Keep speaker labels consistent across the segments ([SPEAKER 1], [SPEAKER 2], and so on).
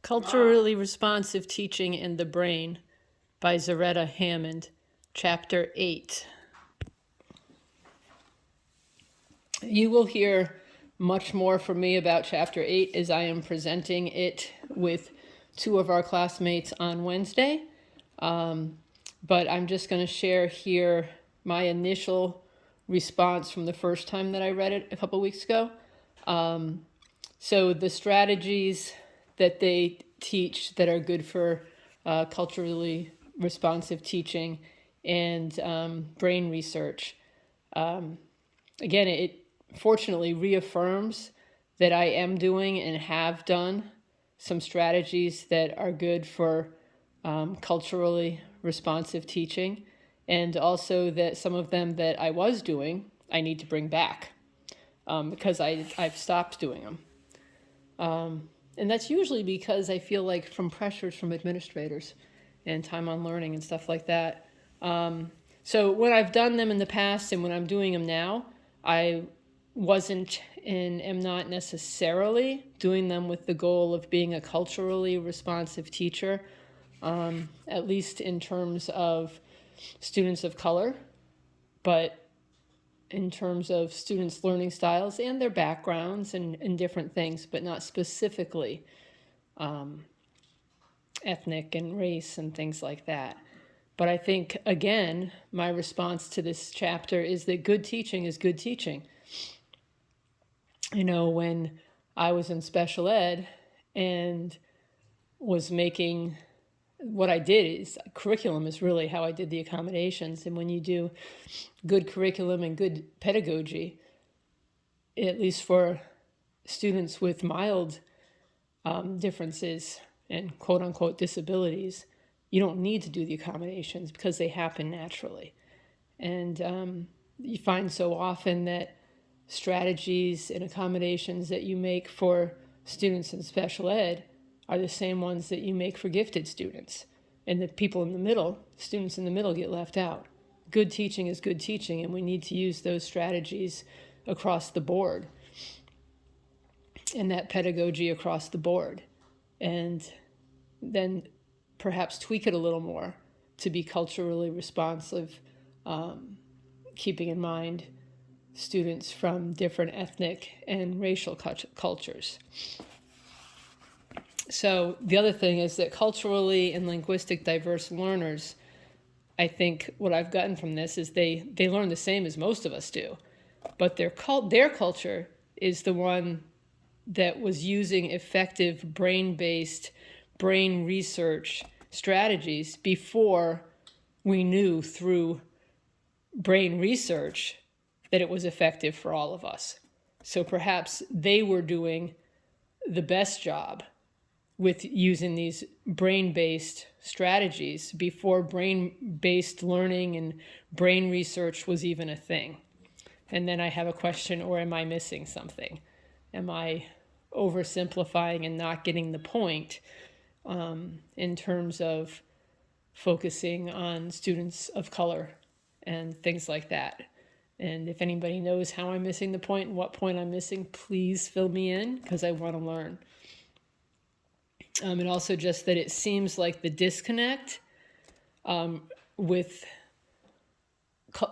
[SPEAKER 1] Culturally Responsive Teaching in the Brain by Zaretta Hammond, Chapter 8. You will hear much more from me about Chapter 8 as I am presenting it with two of our classmates on Wednesday. But I'm just going to share here my initial response from the first time that I read it a couple weeks ago. So the strategies that they teach that are good for culturally responsive teaching and brain research. Again, it fortunately reaffirms that I am doing and have done some strategies that are good for culturally responsive teaching, and also that some of them that I was doing, I need to bring back because I've stopped doing them. And that's usually because I feel like from pressures from administrators and time on learning and stuff like that. So when I've done them in the past and when I'm doing them now, I wasn't and am not necessarily doing them with the goal of being a culturally responsive teacher, at least in terms of students of color, but in terms of students' learning styles and their backgrounds and different things, but not specifically ethnic and race and things like that. But I think, again, my response to this chapter is that good teaching is good teaching. You know, when I was in special ed and was making, what I did is curriculum is really how I did the accommodations. And when you do good curriculum and good pedagogy, at least for students with mild differences and quote unquote disabilities, you don't need to do the accommodations because they happen naturally. And you find so often that strategies and accommodations that you make for students in special ed are the same ones that you make for gifted students. And the people in the middle, students in the middle, get left out. Good teaching is good teaching, and we need to use those strategies across the board and that pedagogy across the board. And then perhaps tweak it a little more to be culturally responsive, keeping in mind students from different ethnic and racial cultures. So the other thing is that culturally and linguistic diverse learners, I think what I've gotten from this is they learn the same as most of us do, but their culture is the one that was using effective brain-based brain research strategies before we knew through brain research that it was effective for all of us. So perhaps they were doing the best job with using these brain-based strategies before brain-based learning and brain research was even a thing. And then I have a question, or am I missing something? Am I oversimplifying and not getting the point in terms of focusing on students of color and things like that? And if anybody knows how I'm missing the point and what point I'm missing, please fill me in because I want to learn. And also just that it seems like the disconnect with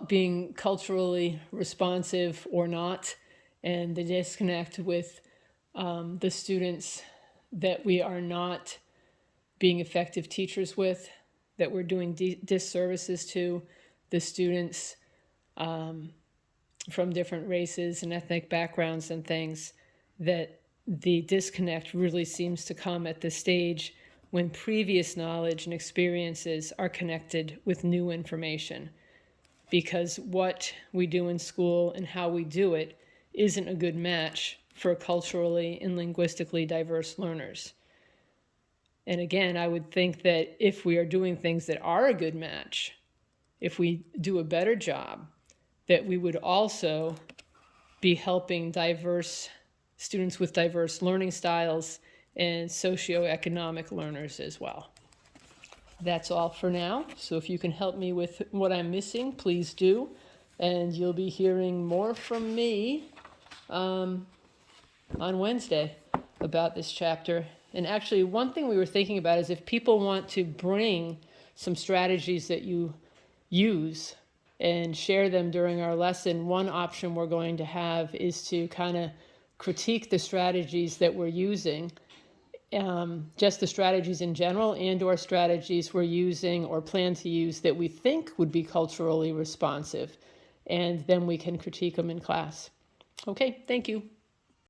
[SPEAKER 1] being culturally responsive or not, and the disconnect with the students that we are not being effective teachers with, that we're doing disservices to the students from different races and ethnic backgrounds and things, that the disconnect really seems to come at the stage when previous knowledge and experiences are connected with new information. Because what we do in school and how we do it isn't a good match for culturally and linguistically diverse learners. And again, I would think that if we are doing things that are a good match, if we do a better job, that we would also be helping diverse students with diverse learning styles and socioeconomic learners as well. That's all for now. So if you can help me with what I'm missing, please do. And you'll be hearing more from me on Wednesday about this chapter And actually, one thing we were thinking about is if people want to bring some strategies that you use and share them during our lesson, one option we're going to have is to kind of critique the strategies that we're using, just the strategies in general and or strategies we're using or plan to use that we think would be culturally responsive. And then we can critique them in class. Okay, thank you.